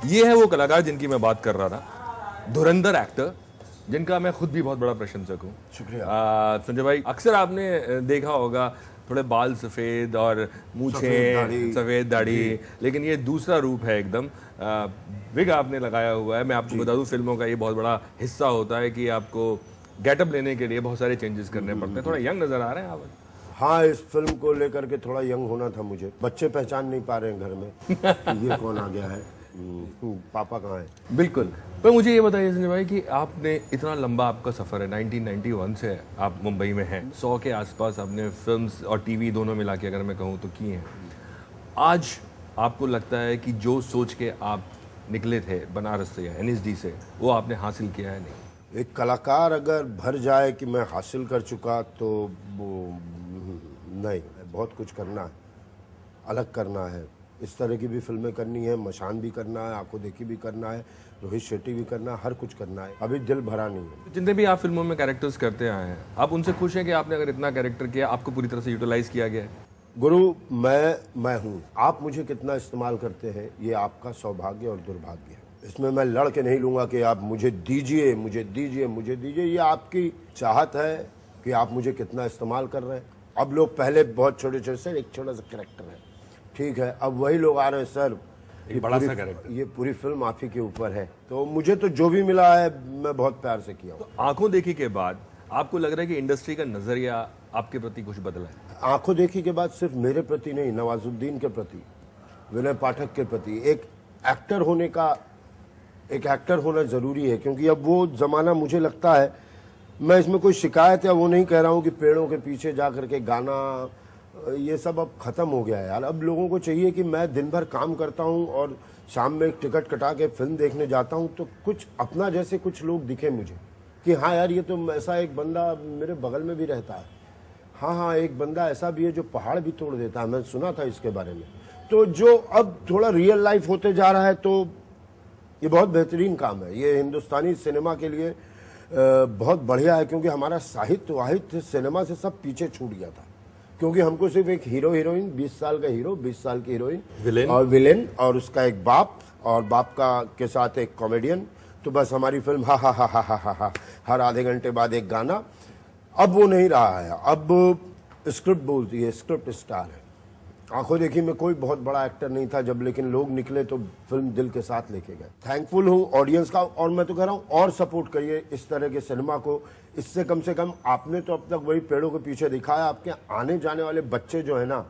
ये है वो कलाकार जिनकी मैं बात कर रहा था, धुरंधर एक्टर, जिनका मैं खुद भी बहुत बड़ा प्रशंसक हूँ। शुक्रिया। संजय भाई, अक्सर आपने देखा होगा थोड़े बाल सफ़ेद और मूछें सफ़ेद दाढ़ी, लेकिन ये दूसरा रूप है एकदम। विग आपने लगाया हुआ है। मैं आपको बता दूं, फिल्मों का ये बहुत बड़ा हिस्सा होता है कि आपको गेटअप लेने के लिए बहुत सारे चेंजेस करने पड़ते हैं। थोड़ा यंग नज़र आ रहे हैं आप। हाँ, इस फिल्म को लेकर के थोड़ा यंग होना था मुझे। बच्चे पहचान नहीं पा रहे हैं घर में कि ये कौन आ गया है, पापा कहाँ है। बिल्कुल। पर मुझे ये बताइए संजय भाई कि आपने इतना लंबा आपका सफ़र है, 1991 से आप मुंबई में हैं, 100 के आसपास आपने फिल्म्स और टीवी दोनों मिला के अगर मैं कहूँ तो की हैं। आज आपको लगता है कि जो सोच के आप निकले थे बनारस से या एनएसडी से, वो आपने हासिल किया है? नहीं। एक कलाकार अगर भर जाए कि मैं हासिल कर चुका, तो वो नहीं, बहुत कुछ करना है, अलग करना है। इस तरह की भी फिल्में करनी है, मशान भी करना है, आंखों देखी भी करना है, रोहित शेट्टी भी करना है, हर कुछ करना है। अभी दिल भरा नहीं है। जितने भी आप फिल्मों में कैरेक्टर्स करते आए हैं, आप उनसे खुश हैं कि आपने अगर इतना कैरेक्टर किया, आपको पूरी तरह से यूटिलाइज किया गया है? गुरु, मैं हूँ, आप मुझे कितना इस्तेमाल करते हैं ये आपका सौभाग्य और दुर्भाग्य है। इसमें मैं लड़ के नहीं लूँगा कि आप मुझे दीजिए, मुझे दीजिए, मुझे दीजिए। ये आपकी चाहत है कि आप मुझे कितना इस्तेमाल कर रहे हैं। अब लोग पहले बहुत छोटे छोटे, सर एक छोटा सा कैरेक्टर है, ठीक है, अब वही लोग आ रहे हैं, सर बड़ा सा कैरेक्टर, ये पूरी फिल्म आप ही के ऊपर है। तो मुझे तो जो भी मिला है मैं बहुत प्यार से किया हूँ। तो आंखों देखी के बाद आपको लग रहा है कि इंडस्ट्री का नजरिया आपके प्रति कुछ बदला है? आंखों देखी के बाद सिर्फ मेरे प्रति नहीं, नवाजुद्दीन के प्रति, विनय पाठक के प्रति, एक एक्टर होना जरूरी है। क्योंकि अब वो जमाना, मुझे लगता है, मैं इसमें कोई शिकायत या वो नहीं कह रहा हूँ कि पेड़ों के पीछे जा करके गाना, ये सब अब खत्म हो गया है यार। अब लोगों को चाहिए कि मैं दिन भर काम करता हूँ और शाम में एक टिकट कटा के फिल्म देखने जाता हूँ, तो कुछ अपना जैसे कुछ लोग दिखे मुझे कि हाँ यार, ये तो ऐसा एक बंदा मेरे बगल में भी रहता है। हाँ, एक बंदा ऐसा भी है जो पहाड़ भी तोड़ देता है, मैं सुना था इसके बारे में। तो जो अब थोड़ा रियल लाइफ होते जा रहा है, तो ये बहुत बेहतरीन काम है। ये हिंदुस्तानी सिनेमा के लिए बहुत बढ़िया है, क्योंकि हमारा साहित्य सिनेमा से सब पीछे छूट गया था। क्योंकि हमको सिर्फ एक हीरो हीरोइन, 20 साल का हीरो, 20 साल की हीरोइन और विलेन, और उसका एक बाप, और बाप का के साथ एक कॉमेडियन, तो बस हमारी फिल्म हा हा हा हा हा हा हा, हर आधे घंटे बाद एक गाना। अब वो नहीं रहा है, अब स्क्रिप्ट बोलती है, स्क्रिप्ट स्टार है। आंखों देखी में कोई बहुत बड़ा एक्टर नहीं था जब, लेकिन लोग निकले तो फिल्म दिल के साथ लेके गए। थैंकफुल हूँ ऑडियंस का, और मैं तो कह रहा हूँ और सपोर्ट करिए इस तरह के सिनेमा को। इससे कम से कम आपने तो अब तक वही पेड़ों के पीछे दिखाया, आपके आने जाने वाले बच्चे जो है ना,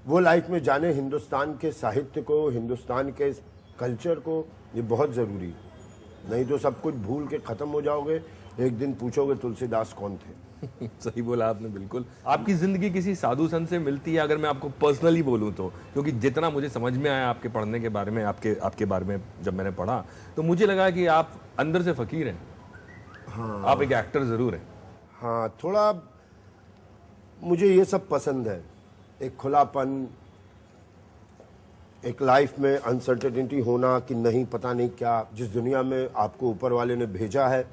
वो लाइफ में जाने हिंदुस्तान के साहित्य को, हिंदुस्तान के कल्चर को। ये बहुत ज़रूरी है, नहीं तो सब कुछ भूल के ख़त्म हो जाओगे। एक दिन पूछोगे तुलसीदास कौन थे। सही बोला आपने, बिल्कुल। आपकी जिंदगी किसी साधु संत से मिलती है, अगर मैं आपको पर्सनली बोलूं तो? क्योंकि जितना मुझे समझ में आया आपके पढ़ने के बारे में, आपके बारे में जब मैंने पढ़ा, तो मुझे लगा कि आप अंदर से फकीर हैं। हाँ, आप एक एक्टर जरूर हैं। हाँ, थोड़ा मुझे ये सब पसंद है, एक खुलापन, एक लाइफ में अनसर्टेनिटी होना कि नहीं, पता नहीं क्या। जिस दुनिया में आपको ऊपर वाले ने भेजा है,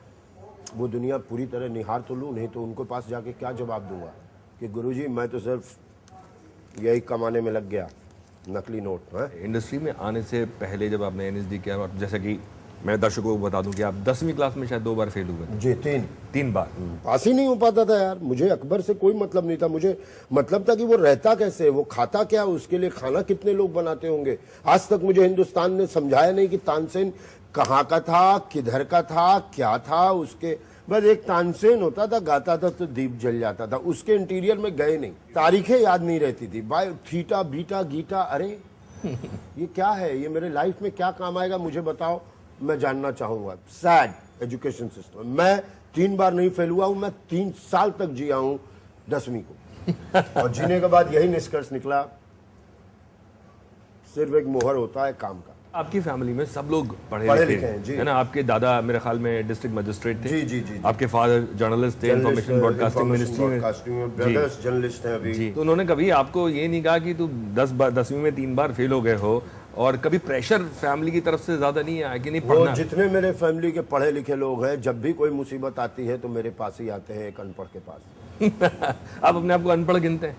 वो दुनिया पूरी तरह निहार तो लूँ, नहीं तो उनको पास जाके क्या जवाब दूंगा कि गुरुजी मैं तो सिर्फ यही कमाने में लग गया, नकली नोट है। इंडस्ट्री में आने से पहले जब आपने एनएसडी किया, जैसा कि मैं दर्शकों को बता दूं कि आप 10वीं क्लास में शायद 2 बार फेल हुए। जी, तीन बार पास ही नहीं हो पाता था यार। मुझे अकबर से कोई मतलब नहीं था, मुझे मतलब था कि वो रहता कैसे, वो खाता क्या, उसके लिए खाना कितने लोग बनाते होंगे। आज तक मुझे हिंदुस्तान ने समझाया नहीं कि तानसेन कहाँ का था, किधर का था, क्या था उसके। बस एक तानसेन होता था, गाता था तो दीप जल जाता था, उसके इंटीरियर में गए नहीं। तारीखें याद नहीं रहती थी, बाय थीटा बीटा गीटा, अरे ये क्या है, ये मेरे लाइफ में क्या काम आएगा मुझे बताओ, मैं जानना चाहूंगा। Sad education system. मैं 3 बार नहीं फेल हुआ हूं, मैं 3 साल तक जिया हूं 10वीं को और जीने के बाद यही निष्कर्ष निकला, सिर्फ एक मोहर होता है काम का। आपकी फैमिली में सब लोग पढ़े लिखे हैं, जी, है ना? आपके दादा मेरे ख्याल में डिस्ट्रिक्ट मजिस्ट्रेट थे। जी। आपके फादर जर्नलिस्ट थे, इंफॉर्मेशन ब्रॉडकास्टिंग मिनिस्ट्री में, ब्रदर्स जर्नलिस्ट हैं अभी। जी। तो उन्होंने कभी आपको ये नहीं कहा कि तू 10वीं में 3 बार फेल हो गए हो, और कभी प्रेशर फैमिली की तरफ से ज्यादा नहीं आया कि नहीं पढ़ना? जितने मेरे फैमिली के पढ़े लिखे लोग हैं, जब भी कोई मुसीबत आती है तो मेरे पास ही आते हैं, एक अनपढ़ के पास। आप अपने आप को अनपढ़ गिनते हैं?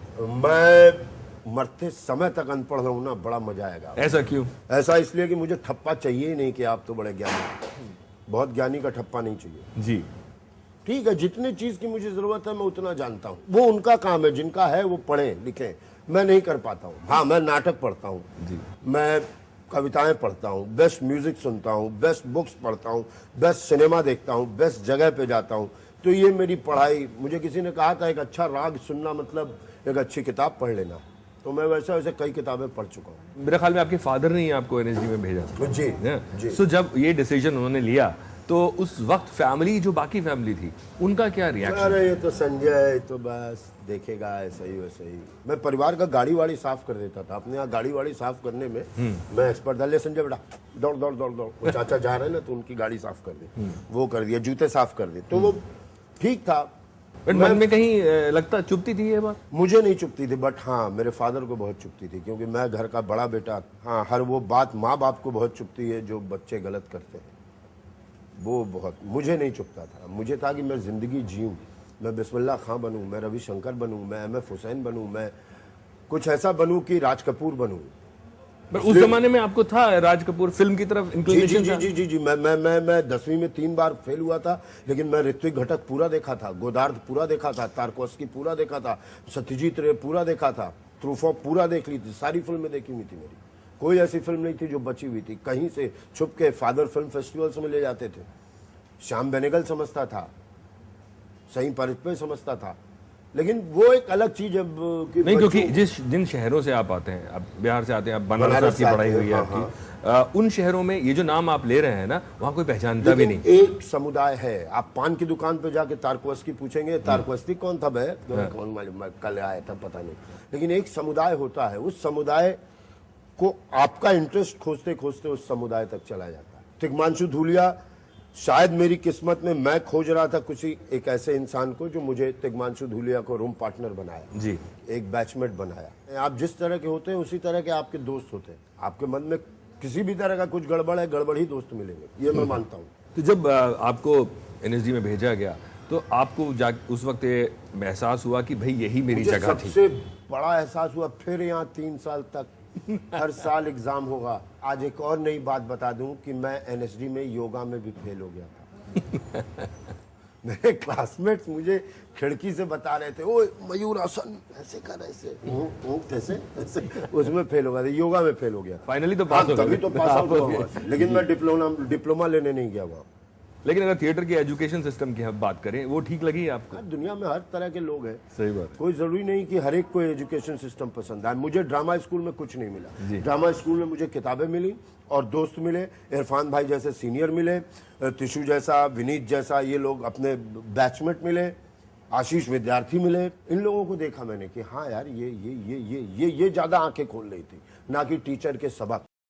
मरते समय तक अनपढ़ रहूं ना, बड़ा मजा आएगा। ऐसा क्यों? ऐसा इसलिए कि मुझे ठप्पा चाहिए ही नहीं कि आप तो बड़े ज्ञानी, बहुत ज्ञानी का ठप्पा नहीं चाहिए। जी। ठीक है, जितनी चीज की मुझे जरूरत है मैं उतना जानता हूँ, वो उनका काम है, जिनका है वो पढ़े लिखें, मैं नहीं कर पाता हूँ। हाँ, मैं नाटक पढ़ता हूँ, मैं कविताएं पढ़ता हूँ, बेस्ट म्यूजिक सुनता हूँ, बेस्ट बुक्स पढ़ता हूँ, बेस्ट सिनेमा देखता हूँ, बेस्ट जगह पे जाता हूँ। तो ये मेरी पढ़ाई, मुझे किसी ने कहा था एक अच्छा राग सुनना मतलब एक अच्छी किताब पढ़ लेना, तो मैं वैसे वैसे कई किताबें पढ़ चुका हूँ। मेरे ख्याल में आपके फादर ने ही आपको एनएसडी में भेजा था। जी जी। सो जब ये डिसीजन उन्होंने लिया तो उस वक्त फैमिली, जो बाकी फैमिली थी, उनका क्या रिएक्शन? अरे ये तो संजय तो बस देखेगा ऐसा ही वैसे ही। मैं परिवार का गाड़ी वाड़ी साफ कर देता था, अपने यहाँ गाड़ी वाड़ी साफ करने में मैं एक्सपर्ट था। ले संजय बेटा, दौड़ दौड़ दौड़ दौड़, वो चाचा जा रहे हैं ना तो उनकी गाड़ी साफ कर दी, वो कर दिया, जूते साफ कर दिए, तो वो ठीक था। बट मन में कहीं लगता, चुभती थी ये बात? मुझे नहीं चुभती थी, बट हाँ मेरे फादर को बहुत चुभती थी, क्योंकि मैं घर का बड़ा बेटा। हाँ, हर वो बात माँ बाप को बहुत चुभती है जो बच्चे गलत करते हैं, वो बहुत। मुझे नहीं चुभता था, मुझे था कि मैं जिंदगी जीऊँ, मैं बिस्मिल्लाह खां बनूं, मैं रविशंकर बनूं, मैं एम.एफ. हुसैन बनूं, मैं कुछ ऐसा बनूं कि राज कपूर बनूं। पर उस जमाने में आपको था राज कपूर फिल्म की तरफ इंक्लिनेशन? जी जी जी जी। मैं 10वीं में 3 बार फेल हुआ था, लेकिन मैं ऋत्विक घटक पूरा देखा था, गोदार्ध पूरा देखा था, तारकोस्की पूरा देखा था, सत्यजीत रे पूरा देखा था, ट्रूफॉ पूरा देख ली थी, सारी फिल्में देखी हुई थी मेरी। कोई ऐसी फिल्म नहीं थी जो बची हुई थी। कहीं से छुप के फादर फिल्म फेस्टिवल्स में ले जाते थे, श्याम बेनेगल समझता था, सही परिचय समझता था, लेकिन वो एक अलग चीज है कि नहीं, क्योंकि जिन शहरों से आप आते हैं, आप बिहार से आते हैं, आप बनारस की पढ़ाई हुई है आपकी, उन शहरों में ये जो नाम आप ले रहे हैं ना, वहाँ कोई पहचानता भी नहीं। एक समुदाय है। आप पान की दुकान पे जाके तारकोस्की पूछेंगे, तारकोस्की कौन था भाई, कौन मालूम, कल आया था पता नहीं, लेकिन एक समुदाय होता है, उस समुदाय को आपका इंटरेस्ट खोजते खोजते उस समुदाय तक चला जाता है। तिग्मांशु धूलिया, शायद मेरी किस्मत में मैं खोज रहा था कुछ एक ऐसे इंसान को जो मुझे तिग्मांशु धूलिया को रूम पार्टनर बनाया जी, एक बैचमेट बनाया। आप जिस तरह के होते हैं उसी तरह के आपके दोस्त होते हैं। आपके मन में किसी भी तरह का कुछ गड़बड़ है, गड़बड़ ही दोस्त मिलेंगे, ये मैं मानता हूँ। तो जब आपको एनएसडी में भेजा गया तो आपको उस वक्त ये एहसास हुआ कि भाई यही मेरी जगह थी? सबसे बड़ा एहसास हुआ, फिर यहाँ 3 साल तक हर साल एग्जाम होगा। आज एक और नई बात बता दूं कि मैं एनएसडी में योगा में भी फेल हो गया था। मेरे क्लासमेट्स मुझे खिड़की से बता रहे थे, ओ मयूर आसन ऐसे कर, ऐसे कैसे ऐसे, उसमें फेल हो गया था, योगा में फेल हो गया। फाइनली तो पास हो गया। तभी तो पास आउट हुआ, लेकिन मैं डिप्लोमा लेने नहीं गया वहाँ। लेकिन अगर थिएटर के एजुकेशन सिस्टम की हम बात करें, वो ठीक लगी आपको? दुनिया में हर तरह के लोग हैं, सही बात। कोई जरूरी नहीं कि हर एक को एजुकेशन सिस्टम पसंद आए। मुझे ड्रामा स्कूल में कुछ नहीं मिला। ड्रामा स्कूल में मुझे किताबें मिली और दोस्त मिले, इरफान भाई जैसे सीनियर मिले, तिशु जैसा, विनीत जैसा, ये लोग अपने बैचमेट मिले, आशीष विद्यार्थी मिले। इन लोगों को देखा मैंने कि हाँ यार ये ज्यादा आंखें खोल रही थी, ना कि टीचर के सबक।